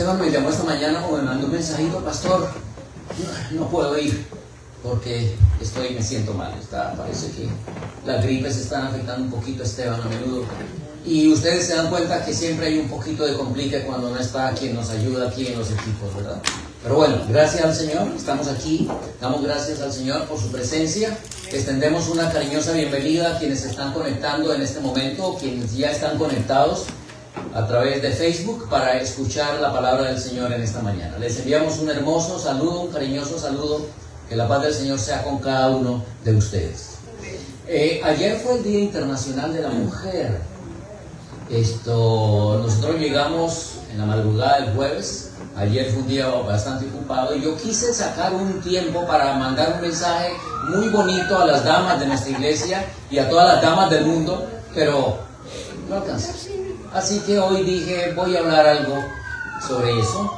Esteban me llamó esta mañana o me mandó un mensajito: pastor, no puedo ir porque me siento mal. Parece que las gripes están afectando un poquito a Esteban a menudo. Y ustedes se dan cuenta que siempre hay un poquito de complique cuando no está quien nos ayuda aquí en los equipos, ¿verdad? Pero bueno, gracias al Señor, estamos aquí, damos gracias al Señor por su presencia. Extendemos una cariñosa bienvenida a quienes se están conectando en este momento, quienes ya están conectados a través de Facebook para escuchar la palabra del Señor en esta mañana. Les enviamos un hermoso saludo, un cariñoso saludo, que la paz del Señor sea con cada uno de ustedes. Ayer fue el Día Internacional de la Mujer. Nosotros llegamos en la madrugada del jueves. Ayer fue un día bastante ocupado y yo quise sacar un tiempo para mandar un mensaje muy bonito a las damas de nuestra iglesia y a todas las damas del mundo, pero no alcancé. Así que hoy dije, voy a hablar algo sobre eso.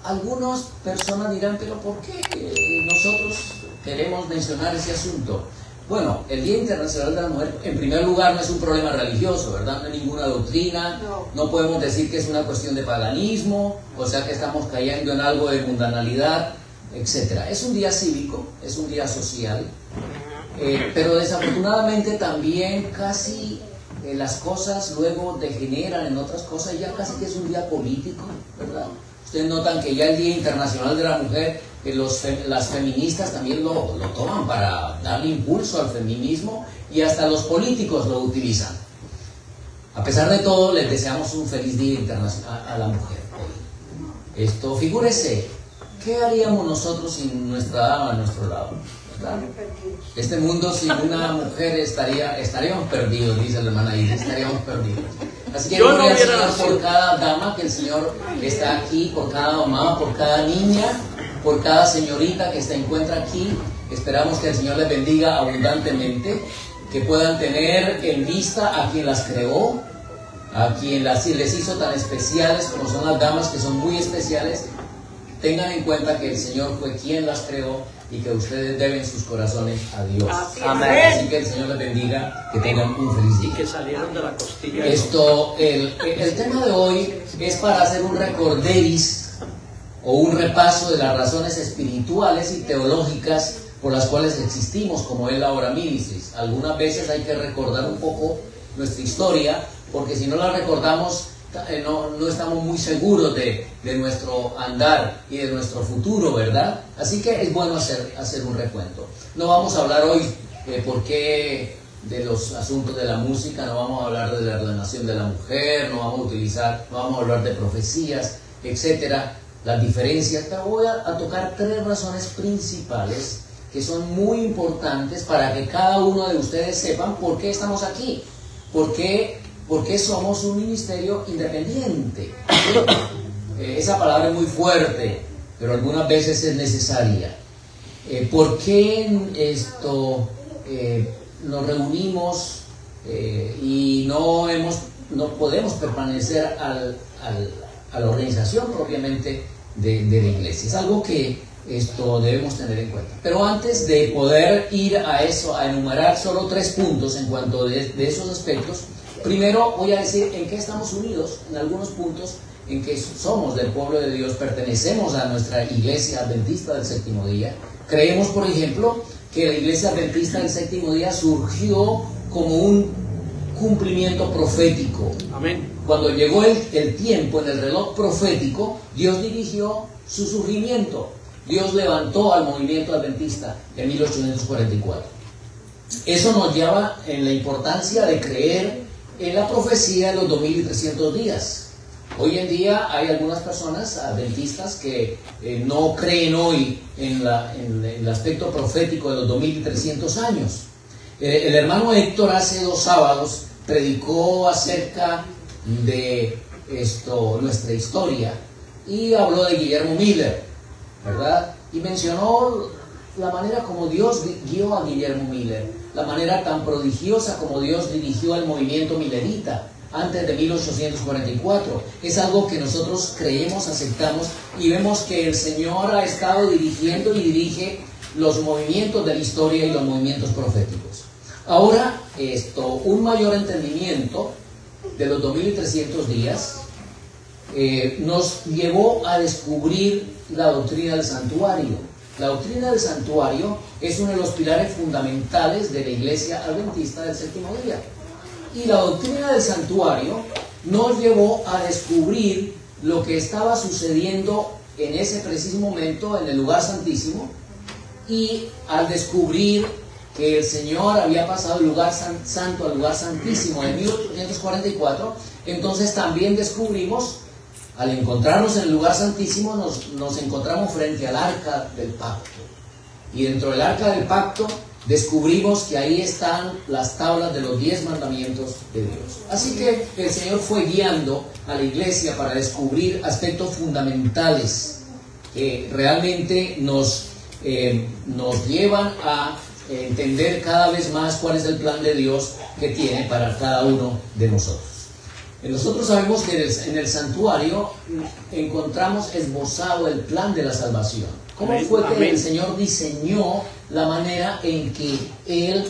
Algunas personas dirán, pero ¿por qué nosotros queremos mencionar ese asunto? Bueno, el Día Internacional de la Mujer, en primer lugar, no es un problema religioso, ¿verdad? No hay ninguna doctrina, no podemos decir que es una cuestión de paganismo, o sea que estamos cayendo en algo de mundanalidad, etc. Es un día cívico, es un día social, pero desafortunadamente también casi las cosas luego degeneran en otras cosas, ya casi que es un día político, ¿verdad? Ustedes notan que ya el Día Internacional de la Mujer, las feministas también lo toman para darle impulso al feminismo y hasta los políticos lo utilizan. A pesar de todo, les deseamos un feliz Día Internacional a la Mujer hoy. Figúrese, ¿qué haríamos nosotros sin nuestra dama a nuestro lado? ¿Verdad? Este mundo sin una mujer estaríamos perdidos, dice la hermana Iris, estaríamos perdidos. Así que yo voy a enseñar por cada dama que el Señor está aquí, por cada mamá, por cada niña, por cada señorita que se encuentra aquí. Esperamos que el Señor les bendiga abundantemente, que puedan tener en vista a quien las creó, a quien les hizo tan especiales como son las damas, que son muy especiales. Tengan en cuenta que el Señor fue quien las creó y que ustedes deben sus corazones a Dios. Amén. Así que el Señor les bendiga, que tengan un feliz día. Y que salieron de la costilla. El tema de hoy es para hacer un recorderis o un repaso de las razones espirituales y teológicas por las cuales existimos como El Ahora Ministries. Algunas veces hay que recordar un poco nuestra historia, porque si no la recordamos, no estamos muy seguros de nuestro andar y de nuestro futuro, ¿verdad? Así que es bueno hacer un recuento. No vamos a hablar hoy por qué de los asuntos de la música, no vamos a hablar de la ordenación de la mujer, no vamos a hablar de profecías, etcétera, las diferencias, pero voy a tocar 3 razones principales que son muy importantes para que cada uno de ustedes sepan por qué estamos aquí, por qué somos un ministerio independiente. Esa palabra es muy fuerte, pero algunas veces es necesaria. ¿Por qué nos reunimos y no podemos permanecer a la organización propiamente de la iglesia? Es algo que debemos tener en cuenta. Pero antes de poder ir a eso, a enumerar solo 3 puntos en cuanto de esos aspectos, primero voy a decir en qué estamos unidos, en algunos puntos en que somos del pueblo de Dios, pertenecemos a nuestra iglesia adventista del séptimo día. Creemos, por ejemplo, que la iglesia adventista del séptimo día surgió como un cumplimiento profético. Amén. Cuando llegó el tiempo en el reloj profético, Dios dirigió su surgimiento. Dios levantó al movimiento adventista en 1844. Eso nos lleva en la importancia de creer en la profecía de los 2300 días. Hoy en día hay algunas personas adventistas que no creen hoy en el aspecto profético de los 2300 años. El hermano Héctor hace 2 sábados predicó acerca de nuestra historia y habló de Guillermo Miller, ¿verdad? Y mencionó la manera como Dios guió a Guillermo Miller, la manera tan prodigiosa como Dios dirigió al movimiento millerita antes de 1844. Es algo que nosotros creemos, aceptamos y vemos que el Señor ha estado dirigiendo y dirige los movimientos de la historia y los movimientos proféticos. Ahora, un mayor entendimiento de los 2300 días nos llevó a descubrir la doctrina del santuario. La doctrina del santuario es uno de los pilares fundamentales de la Iglesia Adventista del Séptimo Día. Y la doctrina del santuario nos llevó a descubrir lo que estaba sucediendo en ese preciso momento en el lugar santísimo, y al descubrir que el Señor había pasado del lugar santo al lugar santísimo en 1844, entonces también descubrimos, al encontrarnos en el lugar santísimo, nos encontramos frente al arca del pacto. Y dentro del arca del pacto descubrimos que ahí están las tablas de los 10 mandamientos de Dios. Así que el Señor fue guiando a la iglesia para descubrir aspectos fundamentales que realmente nos llevan a entender cada vez más cuál es el plan de Dios que tiene para cada uno de nosotros. Nosotros sabemos que en el santuario encontramos esbozado el plan de la salvación. ¿Cómo fue que el Señor diseñó la manera en que Él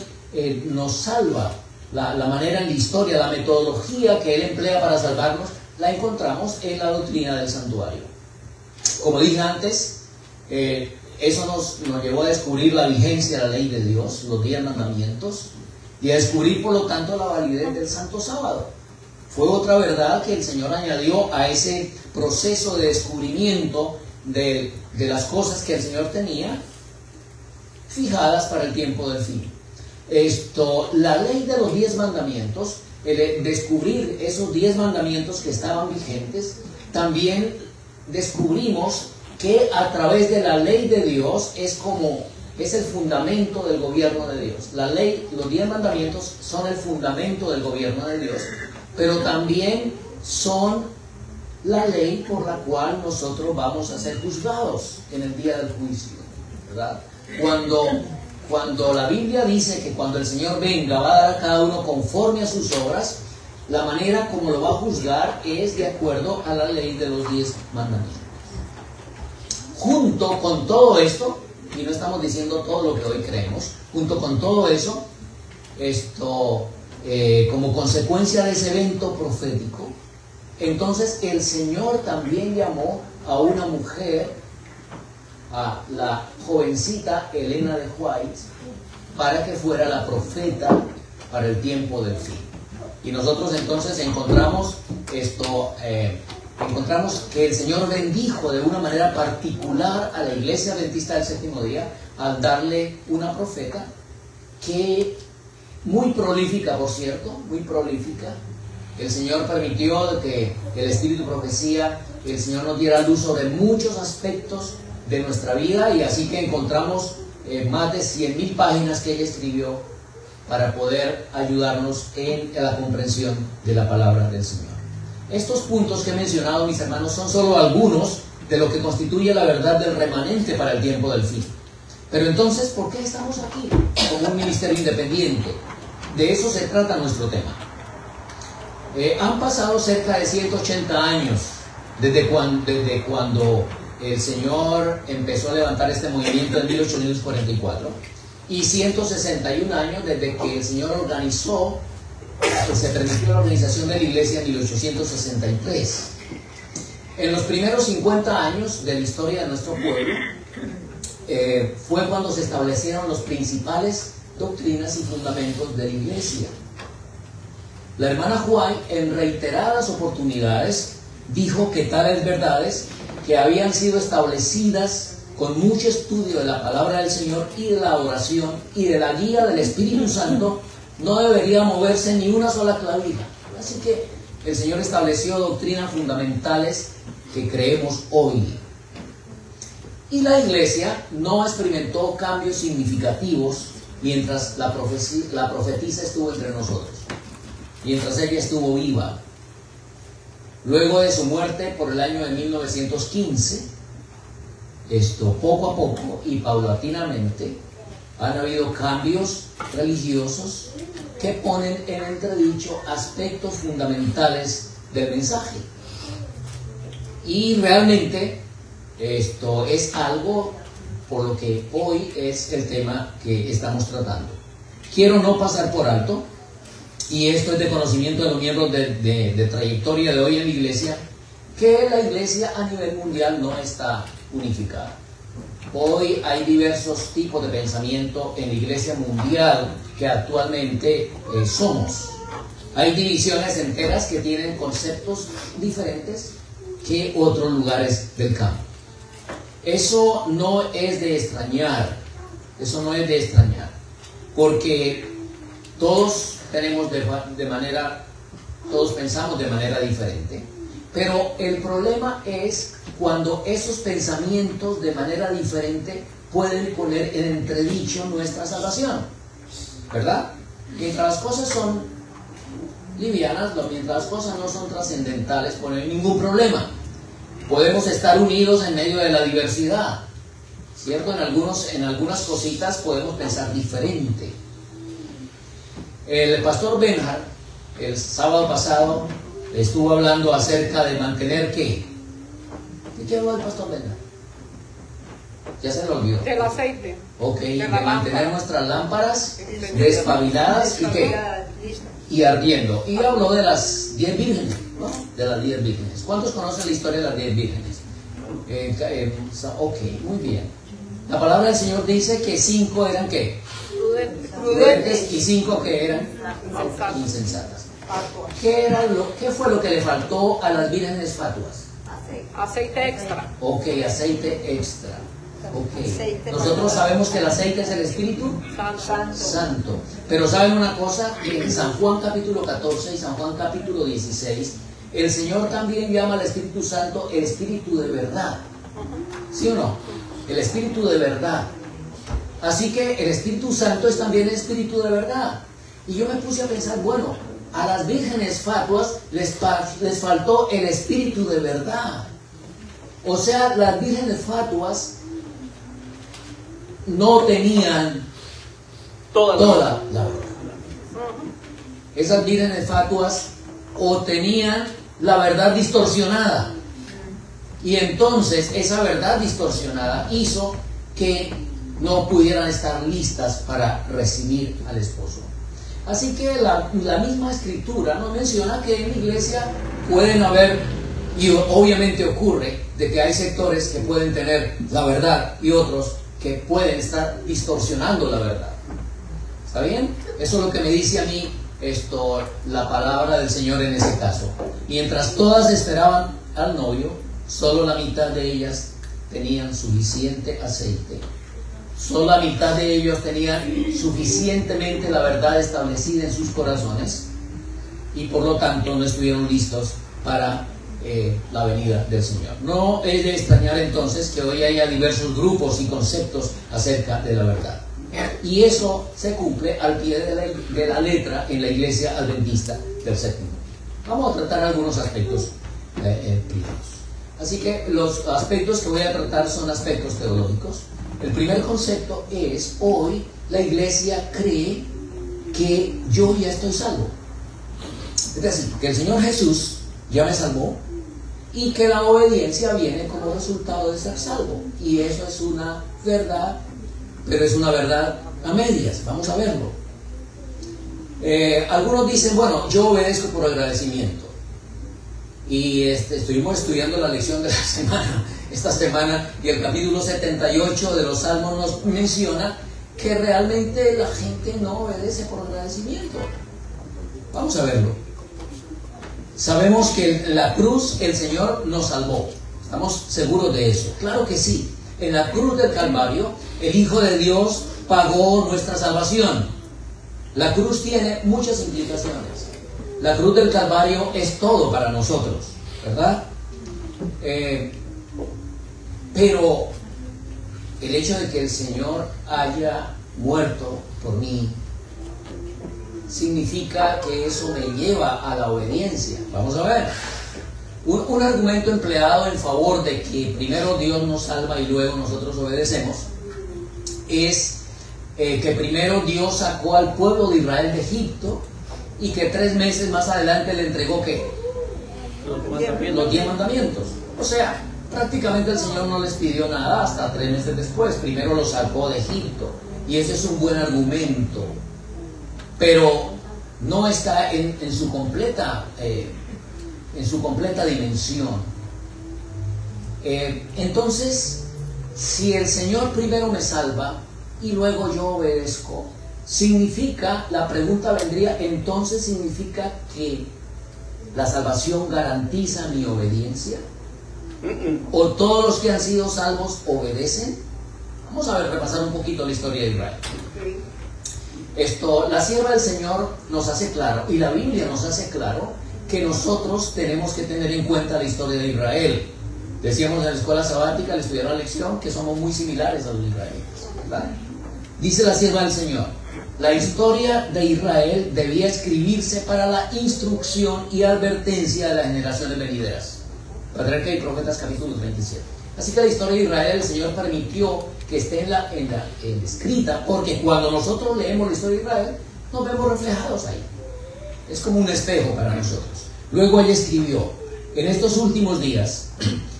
nos salva? La manera en la historia, la metodología que Él emplea para salvarnos, la encontramos en la doctrina del santuario. Como dije antes, eso nos llevó a descubrir la vigencia de la ley de Dios, los 10 mandamientos, y a descubrir por lo tanto la validez del Santo Sábado. Fue otra verdad que el Señor añadió a ese proceso de descubrimiento de las cosas que el Señor tenía fijadas para el tiempo del fin. La ley de los 10 mandamientos, el descubrir esos 10 mandamientos que estaban vigentes, también descubrimos que a través de la ley de Dios es el fundamento del gobierno de Dios. La ley, los 10 mandamientos son el fundamento del gobierno de Dios, pero también son la ley por la cual nosotros vamos a ser juzgados en el día del juicio, ¿verdad? Cuando la Biblia dice que cuando el Señor venga va a dar a cada uno conforme a sus obras, la manera como lo va a juzgar es de acuerdo a la ley de los 10 mandamientos. Junto con todo esto, y no estamos diciendo todo lo que hoy creemos, junto con todo eso, como consecuencia de ese evento profético, entonces el Señor también llamó a una mujer, a la jovencita Elena de White, para que fuera la profeta para el tiempo del fin. Y nosotros entonces encontramos que el Señor bendijo de una manera particular a la Iglesia Adventista del Séptimo Día al darle una profeta que, muy prolífica por cierto, muy prolífica. El Señor permitió que el espíritu de profecía, el Señor nos diera luz sobre muchos aspectos de nuestra vida, y así que encontramos más de 100.000 páginas que ella escribió para poder ayudarnos en la comprensión de la palabra del Señor. Estos puntos que he mencionado, mis hermanos, son solo algunos de lo que constituye la verdad del remanente para el tiempo del fin. Pero entonces, ¿por qué estamos aquí como un ministerio independiente? De eso se trata nuestro tema. Han pasado cerca de 180 años desde cuando el Señor empezó a levantar este movimiento en 1844, y 161 años desde que el Señor organizó, se permitió la organización de la iglesia en 1863. En los primeros 50 años de la historia de nuestro pueblo, fue cuando se establecieron los principales doctrinas y fundamentos de la iglesia. La hermana White en reiteradas oportunidades dijo que tales verdades que habían sido establecidas con mucho estudio de la palabra del Señor y de la oración y de la guía del Espíritu Santo no debería moverse ni una sola clavija. Así que el Señor estableció doctrinas fundamentales que creemos hoy. Y la iglesia no experimentó cambios significativos mientras la profetisa estuvo entre nosotros, mientras ella estuvo viva. Luego de su muerte por el año de 1915, poco a poco y paulatinamente han habido cambios religiosos que ponen en entredicho aspectos fundamentales del mensaje. Y realmente esto es algo por lo que hoy es el tema que estamos tratando. Quiero no pasar por alto, y esto es de conocimiento de los miembros de trayectoria de hoy en la iglesia, que la iglesia a nivel mundial no está unificada. Hoy hay diversos tipos de pensamiento en la iglesia mundial que actualmente somos. Hay divisiones enteras que tienen conceptos diferentes que otros lugares del campo. Eso no es de extrañar, porque todos todos pensamos de manera diferente, pero el problema es cuando esos pensamientos de manera diferente pueden poner en entredicho nuestra salvación, ¿verdad? Mientras las cosas son livianas, mientras las cosas no son trascendentales, pues no hay ningún problema. Podemos estar unidos en medio de la diversidad, ¿cierto? En algunas cositas podemos pensar diferente. El pastor Benhar, el sábado pasado, estuvo hablando acerca de mantener ¿qué? ¿De qué habló el pastor Benhar? Ya se lo olvidó. Del aceite. Ok, de mantener lámpara. Nuestras lámparas despabiladas y ¿qué? Y ardiendo. Y habló de las 10 vírgenes, ¿no? De las 10 vírgenes. ¿Cuántos conocen la historia de las 10 vírgenes? Ok, muy bien. La palabra del Señor dice que 5 eran ¿qué? Prudentes y 5 que eran insensatas. ¿Qué fue lo que le faltó a las vírgenes fatuas? Aceite extra. Ok, aceite extra. Okay. Nosotros sabemos que el aceite es el Espíritu Santo. Pero ¿saben una cosa? En San Juan capítulo 14 y San Juan capítulo 16, el Señor también llama al Espíritu Santo el Espíritu de verdad. ¿Sí o no? El Espíritu de verdad. Así que el Espíritu Santo es también el Espíritu de verdad. Y yo me puse a pensar, bueno, a las vírgenes fatuas les faltó el Espíritu de verdad. O sea, las vírgenes fatuas no tenían toda la verdad. Esas vírgenes fatuas o tenían la verdad distorsionada, y entonces esa verdad distorsionada hizo que no pudieran estar listas para recibir al esposo. Así que la misma escritura nos menciona que en la iglesia pueden haber, y obviamente ocurre, de que hay sectores que pueden tener la verdad y otros que pueden estar distorsionando la verdad. ¿Está bien? Eso es lo que me dice a mí la palabra del Señor en ese caso. Mientras todas esperaban al novio, solo la mitad de ellas tenían suficiente aceite. Solo la mitad de ellos tenían suficientemente la verdad establecida en sus corazones, y por lo tanto no estuvieron listos para la venida del Señor. No es de extrañar entonces que hoy haya diversos grupos y conceptos acerca de la verdad. Y eso se cumple al pie de la letra en la iglesia adventista del séptimo. Vamos a tratar algunos aspectos primeros. Así que los aspectos que voy a tratar son aspectos teológicos. El primer concepto es: hoy la iglesia cree que yo ya estoy salvo. Es decir, que el Señor Jesús ya me salvó y que la obediencia viene como resultado de ser salvo. Y eso es una verdad, pero es una verdad a medias. Vamos a verlo. Algunos dicen, bueno, yo obedezco por agradecimiento. Y estuvimos estudiando la lección de la semana, esta semana, y el capítulo 78 de los Salmos nos menciona que realmente la gente no obedece por agradecimiento. Vamos a verlo. Sabemos que en la cruz el Señor nos salvó. ¿Estamos seguros de eso? Claro que sí. En la cruz del Calvario, el Hijo de Dios pagó nuestra salvación. La cruz tiene muchas implicaciones. La cruz del Calvario es todo para nosotros, ¿verdad? Pero el hecho de que el Señor haya muerto por mí significa que eso me lleva a la obediencia. Vamos a ver. Un argumento empleado en favor de que primero Dios nos salva y luego nosotros obedecemos es que primero Dios sacó al pueblo de Israel de Egipto y que 3 meses más adelante le entregó ¿qué? Los 10 mandamientos. O sea, prácticamente el Señor no les pidió nada hasta 3 meses después. Primero los sacó de Egipto, y ese es un buen argumento, pero no está en su completa dimensión. Entonces, si el Señor primero me salva y luego yo obedezco, significa, la pregunta vendría, entonces significa que la salvación garantiza mi obediencia, o todos los que han sido salvos obedecen. Vamos a ver, repasar un poquito la historia de Israel. La sierva del Señor nos hace claro, y la Biblia nos hace claro, que nosotros tenemos que tener en cuenta la historia de Israel. Decíamos en la escuela sabática, al estudiar la lección, que somos muy similares a los israelitas, ¿verdad? Dice la sierva del Señor: la historia de Israel debía escribirse para la instrucción y advertencia de las generaciones venideras. Patriarca y Profetas, capítulo 27. Así que la historia de Israel, el Señor permitió que esté en escrita, porque cuando nosotros leemos la historia de Israel, nos vemos reflejados ahí. Es como un espejo para nosotros. Luego ella escribió: en estos últimos días,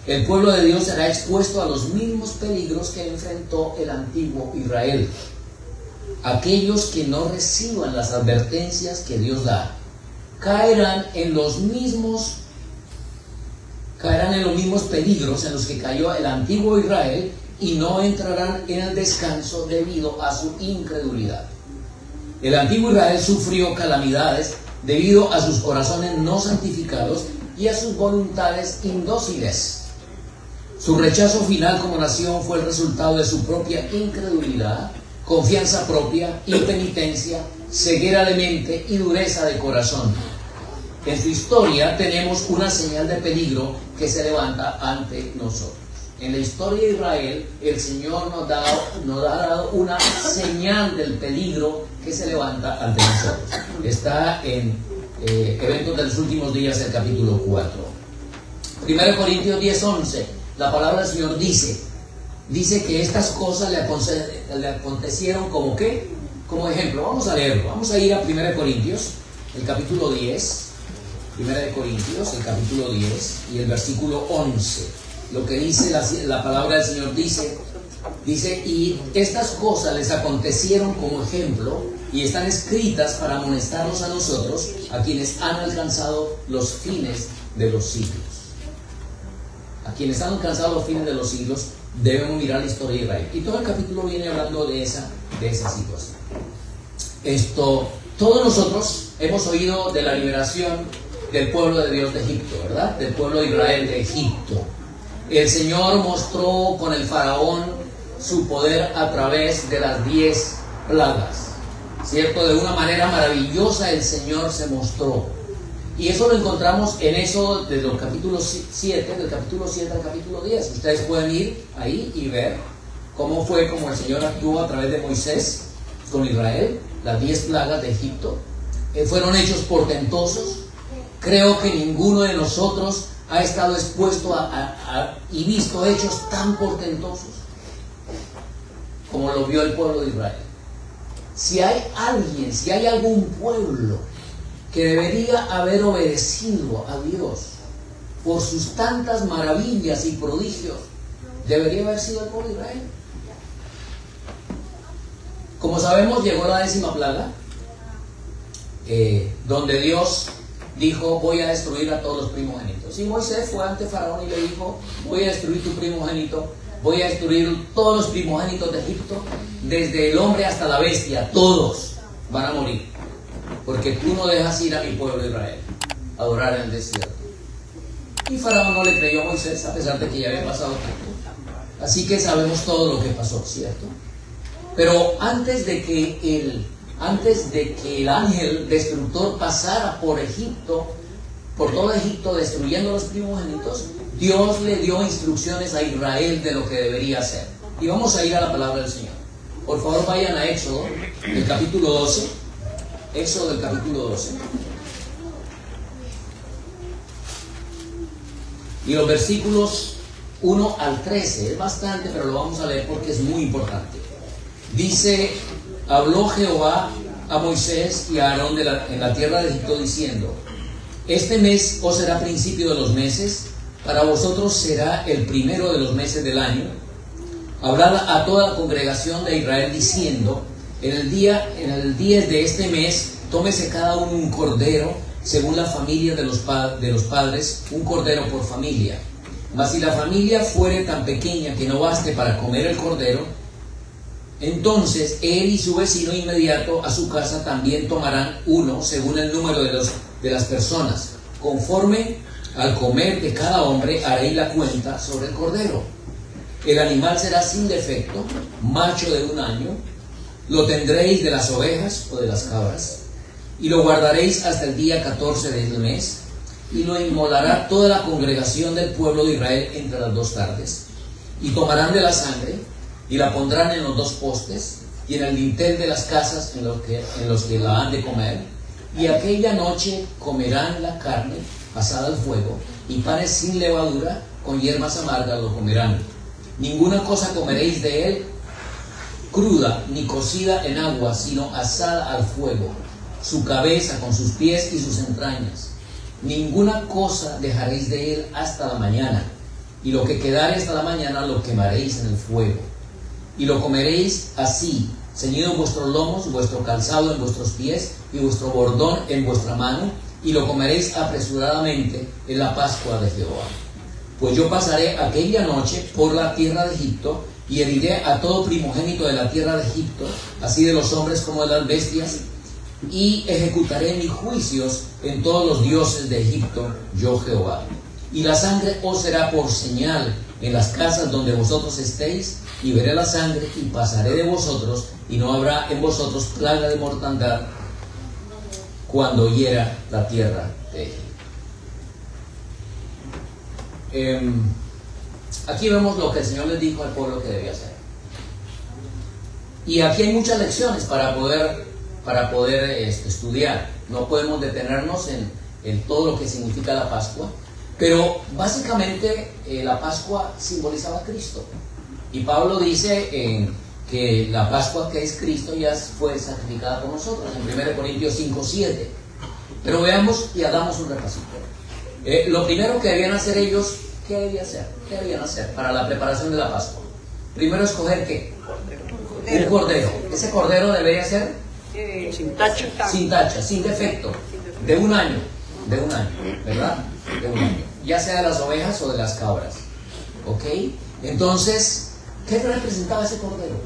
el pueblo de Dios será expuesto a los mismos peligros que enfrentó el antiguo Israel. Aquellos que no reciban las advertencias que Dios da caerán en los mismos peligros en los que cayó el antiguo Israel y no entrarán en el descanso debido a su incredulidad. El antiguo Israel sufrió calamidades debido a sus corazones no santificados y a sus voluntades indóciles. Su rechazo final como nación fue el resultado de su propia incredulidad, confianza propia, impenitencia, ceguera de mente y dureza de corazón. En su historia tenemos una señal de peligro que se levanta ante nosotros. En la historia de Israel, el Señor nos ha dado una señal del peligro que se levanta ante nosotros. Está en Eventos de los Últimos Días, el capítulo 4. 1 Corintios 10:11, la palabra del Señor dice que estas cosas le acontecieron como ¿qué? Como ejemplo. Vamos a leerlo. Vamos a ir a 1 Corintios, el capítulo 10. 1 Corintios, el capítulo 10 y el versículo 11. Lo que dice la palabra del Señor dice, y estas cosas les acontecieron como ejemplo y están escritas para amonestarnos a nosotros, a quienes han alcanzado los fines de los siglos. A quienes han alcanzado los fines de los siglos debemos mirar la historia de Israel. Y todo el capítulo viene hablando de esa situación. Todos nosotros hemos oído de la liberación del pueblo de Dios de Egipto, ¿verdad? Del pueblo de Israel de Egipto. El Señor mostró con el faraón su poder a través de las 10 plagas, ¿cierto? De una manera maravillosa el Señor se mostró. Y eso lo encontramos en Éxodo desde el capítulo 7, del capítulo 7 al capítulo 10. Ustedes pueden ir ahí y ver cómo fue como el Señor actuó a través de Moisés con Israel, las 10 plagas de Egipto. Fueron hechos portentosos. Creo que ninguno de nosotros ha estado expuesto y visto hechos tan portentosos como lo vio el pueblo de Israel. Si hay algún pueblo que debería haber obedecido a Dios por sus tantas maravillas y prodigios, debería haber sido el pueblo de Israel. Como sabemos, llegó la 10ª plaga, donde Dios dijo: voy a destruir a todos los primogénitos. Y Moisés fue ante Faraón y le dijo: voy a destruir tu primogénito, voy a destruir todos los primogénitos de Egipto, desde el hombre hasta la bestia, todos van a morir, porque tú no dejas ir a mi pueblo Israel a adorar en el desierto. Y Faraón no le creyó a Moisés, a pesar de que ya había pasado tanto. Así que sabemos todo lo que pasó, ¿cierto? Pero antes de que el ángel destructor pasara por Egipto, por todo Egipto, destruyendo los primogénitos, Dios le dio instrucciones a Israel de lo que debería hacer. Y vamos a ir a la palabra del Señor. Por favor, vayan a Éxodo, el capítulo 12. Éxodo, el capítulo 12. Y los versículos 1 al 13. Es bastante, pero lo vamos a leer porque es muy importante. Dice: habló Jehová a Moisés y a Aarón en la tierra de Egipto diciendo: este mes os será principio de los meses, para vosotros será el primero de los meses del año. Hablad a toda la congregación de Israel diciendo: en el día de este mes tómese cada uno un cordero según la familia de los padres, un cordero por familia. Mas si la familia fuere tan pequeña que no baste para comer el cordero, entonces él y su vecino inmediato a su casa también tomarán uno según el número de las personas. Conforme al comer de cada hombre haréis la cuenta sobre el cordero. El animal será sin defecto, macho de 1 año. Lo tendréis de las ovejas o de las cabras, y lo guardaréis hasta el día 14 del mes, y lo inmolará toda la congregación del pueblo de Israel entre las 2 tardes. Y tomarán de la sangre, y la pondrán en los 2 postes, y en el dintel de las casas en los que la han de comer. Y aquella noche comerán la carne pasada al fuego, y panes sin levadura, con hierbas amargas lo comerán. Ninguna cosa comeréis de él cruda, ni cocida en agua, sino asada al fuego, su cabeza con sus pies y sus entrañas. Ninguna cosa dejaréis de él hasta la mañana, y lo que quedare hasta la mañana lo quemaréis en el fuego. Y lo comeréis así, ceñido en vuestros lomos, vuestro calzado en vuestros pies, y vuestro bordón en vuestra mano, y lo comeréis apresuradamente en la Pascua de Jehová. Pues yo pasaré aquella noche por la tierra de Egipto, y heriré a todo primogénito de la tierra de Egipto, así de los hombres como de las bestias, y ejecutaré mis juicios en todos los dioses de Egipto, yo Jehová. Y la sangre os será por señal en las casas donde vosotros estéis, y veré la sangre y pasaré de vosotros, y no habrá en vosotros plaga de mortandad cuando hiera la tierra de Egipto. Aquí vemos lo que el Señor les dijo al pueblo que debía hacer. Y aquí hay muchas lecciones para poder estudiar. No podemos detenernos en todo lo que significa la Pascua, pero básicamente la Pascua simbolizaba a Cristo. Y Pablo dice que la Pascua, que es Cristo, ya fue sacrificada por nosotros, en 1 Corintios 5:7. Pero veamos y hagamos un repasito. Lo primero que debían hacer ellos, ¿qué debían hacer para la preparación de la Pascua? Primero escoger ¿qué? Un cordero. Ese cordero debería ser sin tacha, sin defecto, de 1 año, ¿verdad? De 1 año, ya sea de las ovejas o de las cabras. ¿Ok? Entonces, ¿qué representaba ese cordero?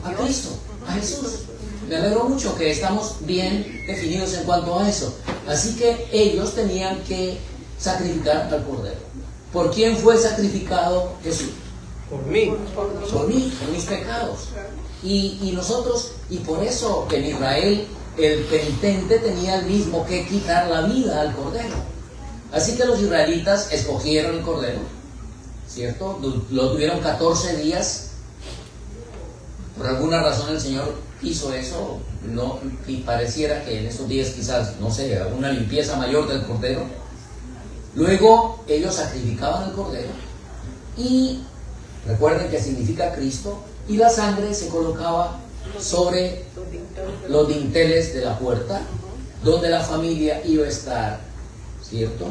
A Cristo, a Jesús. Me alegro mucho que estamos bien definidos en cuanto a eso. Así que ellos tenían que sacrificar al cordero. ¿Por quién fue sacrificado Jesús? Por mí. Por mí, por mis pecados. Y nosotros, y por eso en Israel el penitente tenía el mismo que quitar la vida al cordero. Así que los israelitas escogieron el cordero, ¿cierto? Lo tuvieron 14 días. Por alguna razón el Señor hizo eso, no, y pareciera que en esos días quizás, no sé, una limpieza mayor del cordero. Luego ellos sacrificaban el cordero, y recuerden que significa Cristo, y la sangre se colocaba sobre los dinteles de la puerta donde la familia iba a estar, ¿cierto?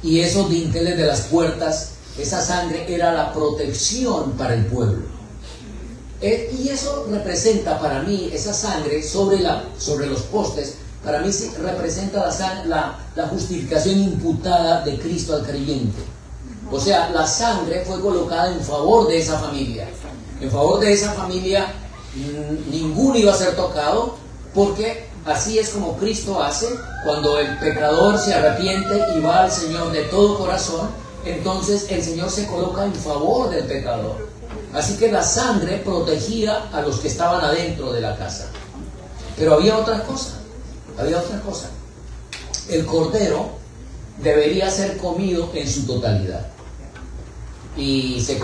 Y esos dinteles de las puertas, esa sangre era la protección para el pueblo. Y eso representa para mí, esa sangre sobre los postes, para mí representa la justificación imputada de Cristo al creyente. O sea, la sangre fue colocada en favor de esa familia. En favor de esa familia, ninguno iba a ser tocado, porque así es como Cristo hace cuando el pecador se arrepiente y va al Señor de todo corazón. Entonces el Señor se coloca en favor del pecador. Así que la sangre protegía a los que estaban adentro de la casa. Pero había otra cosa. El cordero debería ser comido en su totalidad. Y se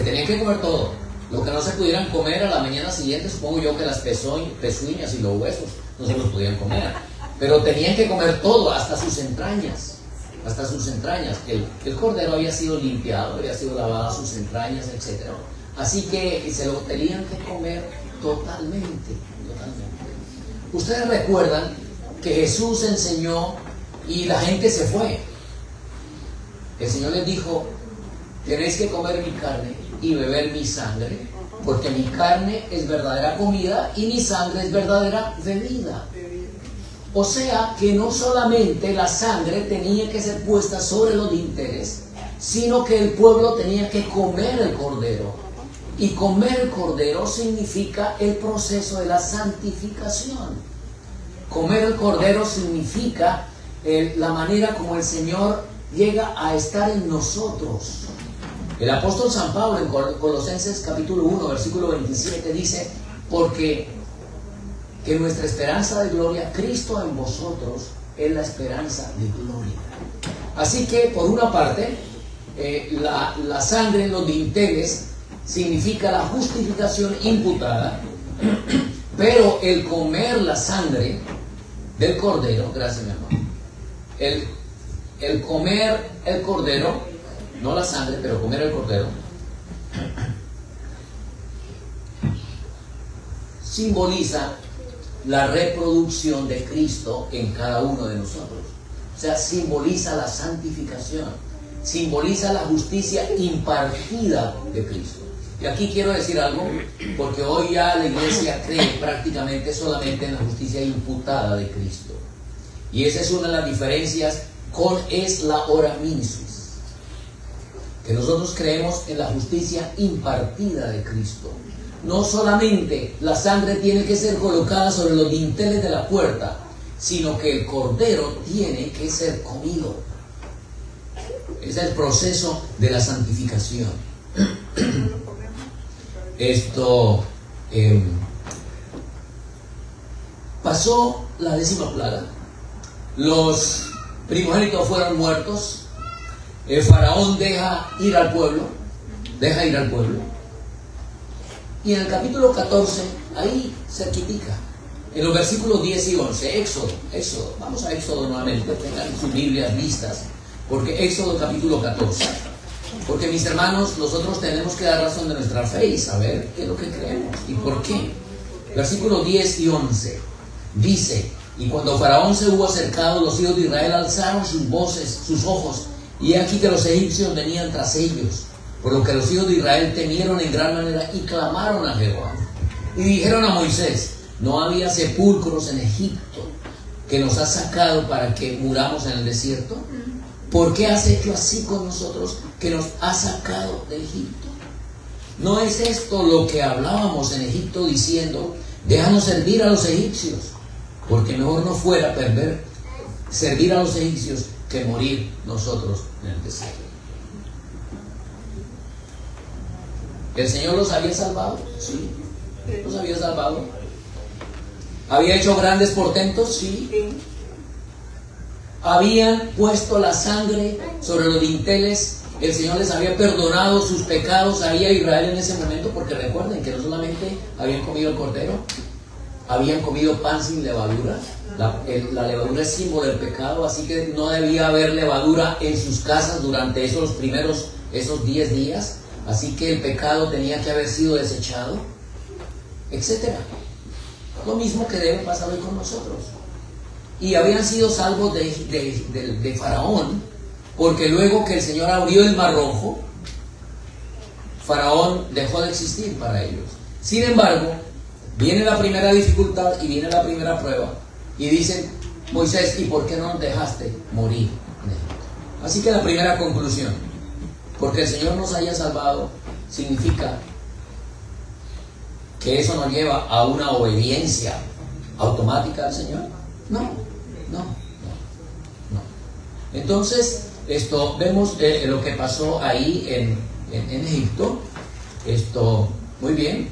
tenía que comer todo. Lo que no se pudieran comer a la mañana siguiente, supongo yo que las pezuñas y los huesos no se los podían comer. Pero tenían que comer todo, hasta sus entrañas. El cordero había sido limpiado, había sido lavado sus entrañas, etc. Así que se lo tenían que comer totalmente. Ustedes recuerdan que Jesús enseñó y la gente se fue. El Señor les dijo: tenéis que comer mi carne y beber mi sangre, porque mi carne es verdadera comida y mi sangre es verdadera bebida. O sea que no solamente la sangre tenía que ser puesta sobre los dinteles, sino que el pueblo tenía que comer el cordero. Y comer el cordero significa el proceso de la santificación. Comer el cordero significa la manera como el Señor llega a estar en nosotros. El apóstol San Pablo en Colosenses capítulo 1, versículo 27 dice: porque que nuestra esperanza de gloria, Cristo en vosotros, es la esperanza de gloria. Así que, por una parte, la sangre en los dinteles significa la justificación imputada, pero el comer la sangre del cordero, gracias mi amor, el comer el cordero, no la sangre, pero comer el cordero, simboliza la reproducción de Cristo en cada uno de nosotros. O sea, simboliza la santificación, simboliza la justicia impartida de Cristo. Y aquí quiero decir algo, porque hoy ya la iglesia cree prácticamente solamente en la justicia imputada de Cristo. Y esa es una de las diferencias con es la hora minisus, que nosotros creemos en la justicia impartida de Cristo. No solamente la sangre tiene que ser colocada sobre los dinteles de la puerta, sino que el cordero tiene que ser comido. Es el proceso de la santificación. Pasó la 10ª plaga. Los primogénitos fueron muertos. El faraón deja ir al pueblo. Y en el capítulo 14, ahí cerquitica, en los versículos 10 y 11, Éxodo. Vamos a Éxodo nuevamente, tengan sus Biblias listas, porque Éxodo capítulo 14. Porque mis hermanos, nosotros tenemos que dar razón de nuestra fe y saber qué es lo que creemos y por qué. Versículos 10 y 11 dice: y cuando Faraón se hubo acercado, los hijos de Israel alzaron sus voces, sus ojos, y aquí que los egipcios venían tras ellos, por lo que los hijos de Israel temieron en gran manera y clamaron a Jehová. Y dijeron a Moisés: no había sepulcros en Egipto, que nos has sacado para que muramos en el desierto. ¿Por qué has hecho así con nosotros, que nos has sacado de Egipto? ¿No es esto lo que hablábamos en Egipto, diciendo: déjanos servir a los egipcios? Porque mejor no fuera servir a los egipcios que morir nosotros en el desierto. ¿El Señor los había salvado? Sí, los había salvado. ¿Había hecho grandes portentos? Sí. Habían puesto la sangre sobre los dinteles. El Señor les había perdonado sus pecados. Había Israel en ese momento, porque recuerden que no solamente habían comido el cordero, habían comido pan sin levadura. La levadura es símbolo del pecado, así que no debía haber levadura en sus casas durante esos 10 días. Así que el pecado tenía que haber sido desechado, etcétera. Lo mismo que debe pasar hoy con nosotros. Y habían sido salvos de Faraón, porque luego que el Señor abrió el Mar Rojo, Faraón dejó de existir para ellos. Sin embargo, viene la primera dificultad y viene la primera prueba, y dicen: Moisés, ¿y por qué no nos dejaste morir? Así que la primera conclusión: porque el Señor nos haya salvado, significa que eso nos lleva a una obediencia automática al Señor. No. Entonces, vemos lo que pasó ahí en Egipto. Muy bien,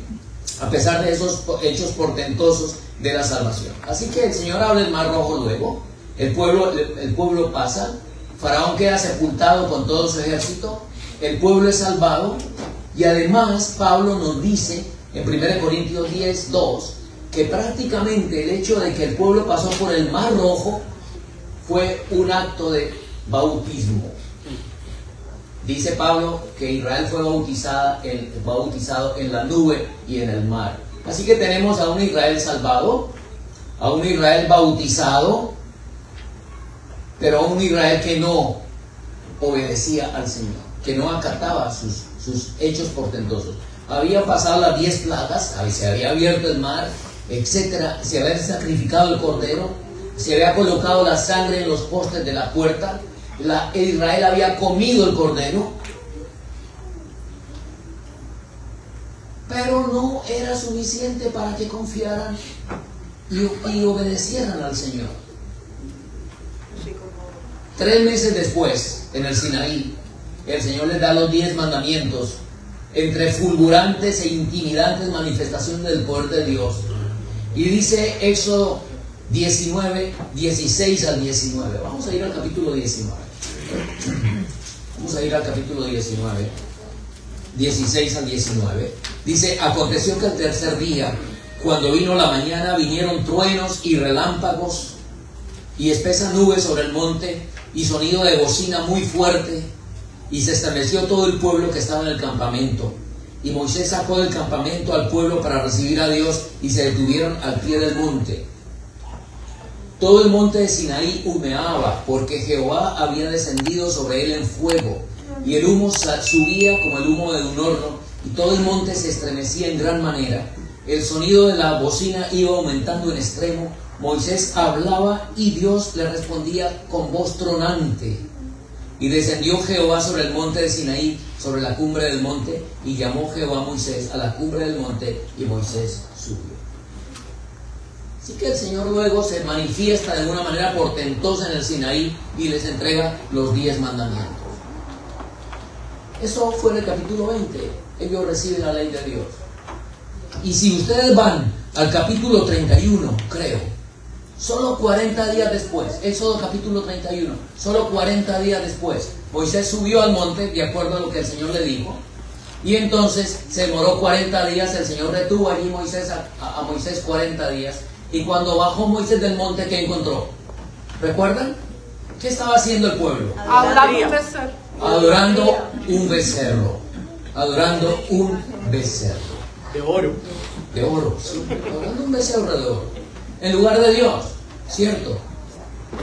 a pesar de esos hechos portentosos de la salvación. Así que el Señor abre el Mar Rojo luego, el pueblo pasa, Faraón queda sepultado con todo su ejército, el pueblo es salvado, y además Pablo nos dice en 1 Corintios 10:2 que prácticamente el hecho de que el pueblo pasó por el Mar Rojo fue un acto de bautismo. Dice Pablo que Israel fue bautizado en la nube y en el mar. Así que tenemos a un Israel salvado, a un Israel bautizado, pero a un Israel que no obedecía al Señor, que no acataba sus hechos portentosos. Había pasado las 10 plagas, se había abierto el mar, etcétera, se había sacrificado el cordero, se había colocado la sangre en los postes de la puerta, Israel había comido el cordero, pero no era suficiente para que confiaran y obedecieran al Señor. 3 meses después, en el Sinaí, el Señor les da los 10 mandamientos, entre fulgurantes e intimidantes manifestaciones del poder de Dios. Y dice Éxodo 19, 16 al 19. Vamos a ir al capítulo 19. Vamos a ir al capítulo 19, 16 al 19. Dice: aconteció que al tercer día, cuando vino la mañana, vinieron truenos y relámpagos y espesas nubes sobre el monte y sonido de bocina muy fuerte, y se estremeció todo el pueblo que estaba en el campamento. Y Moisés sacó del campamento al pueblo para recibir a Dios, y se detuvieron al pie del monte. Todo el monte de Sinaí humeaba, porque Jehová había descendido sobre él en fuego, y el humo subía como el humo de un horno, y todo el monte se estremecía en gran manera. El sonido de la bocina iba aumentando en extremo. Moisés hablaba y Dios le respondía con voz tronante. Y descendió Jehová sobre el monte de Sinaí, sobre la cumbre del monte, y llamó Jehová a Moisés a la cumbre del monte, y Moisés subió. Así que el Señor luego se manifiesta de una manera portentosa en el Sinaí y les entrega los 10 mandamientos. Eso fue en el capítulo 20. Ellos reciben la ley de Dios. Y si ustedes van al capítulo 31, creo, solo 40 días después, Éxodo capítulo 31, solo 40 días después, Moisés subió al monte de acuerdo a lo que el Señor le dijo, y entonces se demoró 40 días, el Señor retuvo allí a Moisés 40 días, y cuando bajó Moisés del monte, ¿qué encontró? ¿Recuerdan? ¿Qué estaba haciendo el pueblo? Adorando un becerro. Adorando un becerro. De oro. De oro, sí. Adorando un becerro de oro. En lugar de Dios, ¿cierto?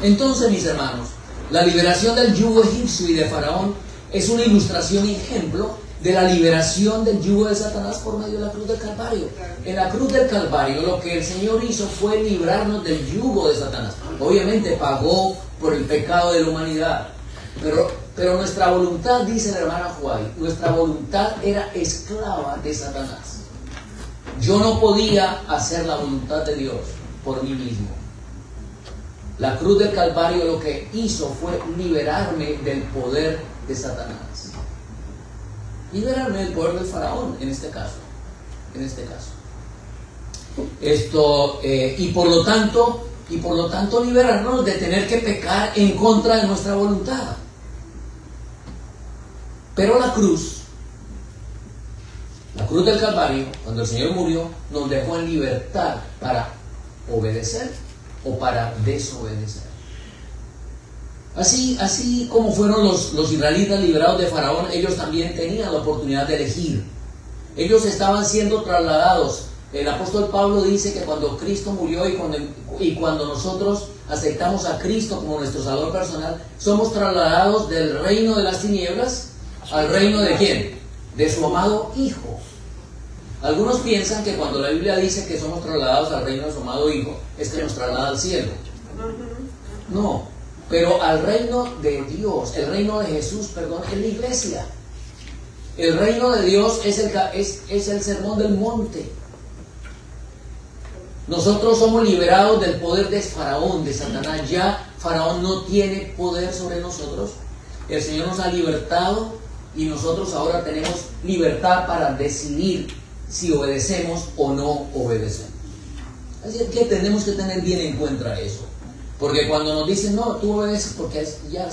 Entonces, mis hermanos, la liberación del yugo egipcio y de Faraón es una ilustración y ejemplo de la liberación del yugo de Satanás por medio de la cruz del Calvario. En la cruz del Calvario lo que el Señor hizo fue librarnos del yugo de Satanás. Obviamente pagó por el pecado de la humanidad, pero nuestra voluntad, dice la hermana Juárez, nuestra voluntad era esclava de Satanás. Yo no podía hacer la voluntad de Dios por mí mismo. La cruz del Calvario lo que hizo fue liberarme del poder de Satanás. Liberarme del poder del Faraón, en este caso. Y por lo tanto liberarnos de tener que pecar en contra de nuestra voluntad. Pero la cruz del Calvario, cuando el Señor murió, nos dejó en libertad para obedecer o para desobedecer. Así como fueron los israelitas liberados de Faraón, ellos también tenían la oportunidad de elegir. Ellos estaban siendo trasladados. El apóstol Pablo dice que cuando Cristo murió y cuando nosotros aceptamos a Cristo como nuestro Salvador personal, somos trasladados del reino de las tinieblas al reino de ¿quién? De su amado Hijo. Algunos piensan que cuando la Biblia dice que somos trasladados al reino de su amado Hijo, es que nos traslada al cielo. No, pero al reino de Dios, el reino de Jesús, perdón, es la iglesia. El reino de Dios es el sermón del monte. Nosotros somos liberados del poder de Faraón, de Satanás. Ya Faraón no tiene poder sobre nosotros. El Señor nos ha libertado y nosotros ahora tenemos libertad para decidir si obedecemos o no obedecemos. Así que tenemos que tener bien en cuenta eso. Porque cuando nos dicen, no, tú obedeces porque ya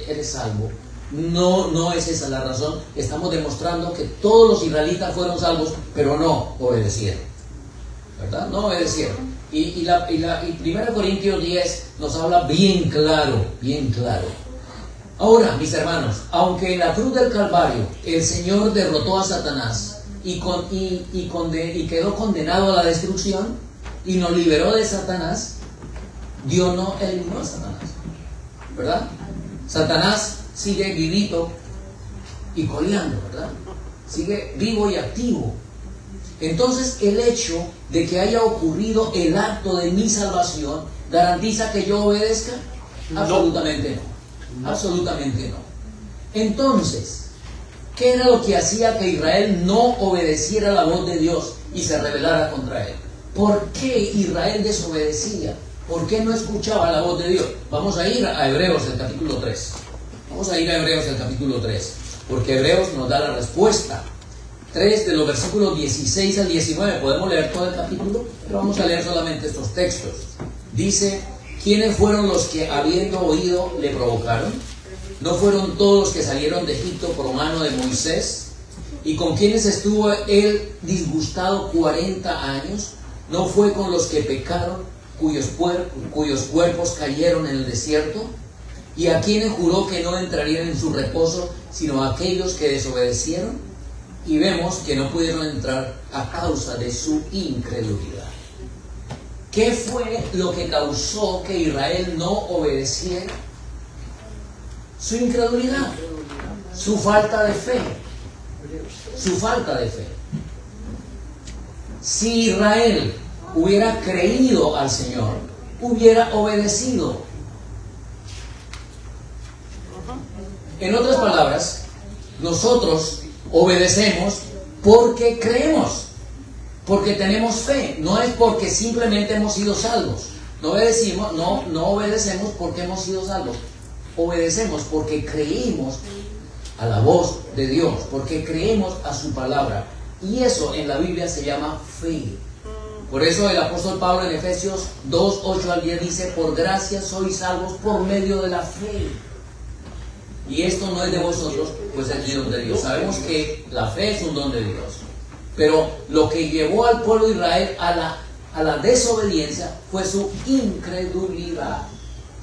eres salvo. No es esa la razón. Estamos demostrando que todos los israelitas fueron salvos, pero no obedecieron. ¿Verdad? No obedecieron. Y 1 Corintios 10 nos habla bien claro. Ahora, mis hermanos, aunque en la cruz del Calvario el Señor derrotó a Satanás y quedó condenado a la destrucción y nos liberó de Satanás, Dios no eliminó a Satanás, ¿verdad? Satanás sigue vivito y coleando, ¿verdad? Sigue vivo y activo. Entonces el hecho de que haya ocurrido el acto de mi salvación ¿garantiza que yo obedezca? Absolutamente no. Absolutamente no. Entonces, ¿qué era lo que hacía que Israel no obedeciera la voz de Dios y se rebelara contra él? ¿Por qué Israel desobedecía? ¿Por qué no escuchaba la voz de Dios? Vamos a ir a Hebreos, el capítulo 3. Vamos a ir a Hebreos, el capítulo 3. Porque Hebreos nos da la respuesta. 3 de los versículos 16 al 19. Podemos leer todo el capítulo, pero vamos a leer solamente estos textos. Dice: ¿quiénes fueron los que, habiendo oído, le provocaron? ¿No fueron todos los que salieron de Egipto por mano de Moisés? ¿Y con quienes estuvo él disgustado 40 años? ¿No fue con los que pecaron, cuyos cuerpos cayeron en el desierto? ¿Y a quienes juró que no entrarían en su reposo, sino a aquellos que desobedecieron? Y vemos que no pudieron entrar a causa de su incredulidad. ¿Qué fue lo que causó que Israel no obedeciera? Su incredulidad, su falta de fe. Su falta de fe. Si Israel hubiera creído al Señor, hubiera obedecido. En otras palabras, nosotros obedecemos porque creemos, porque tenemos fe. No es porque simplemente hemos sido salvos. No obedecemos porque hemos sido salvos. Obedecemos porque creímos a la voz de Dios, porque creemos a su palabra. Y eso en la Biblia se llama fe. Por eso el apóstol Pablo en Efesios 2, 8 al 10 dice: por gracia sois salvos por medio de la fe. Y esto no es de vosotros, pues es don de Dios. Sabemos que la fe es un don de Dios. Pero lo que llevó al pueblo de Israel a la desobediencia fue su incredulidad.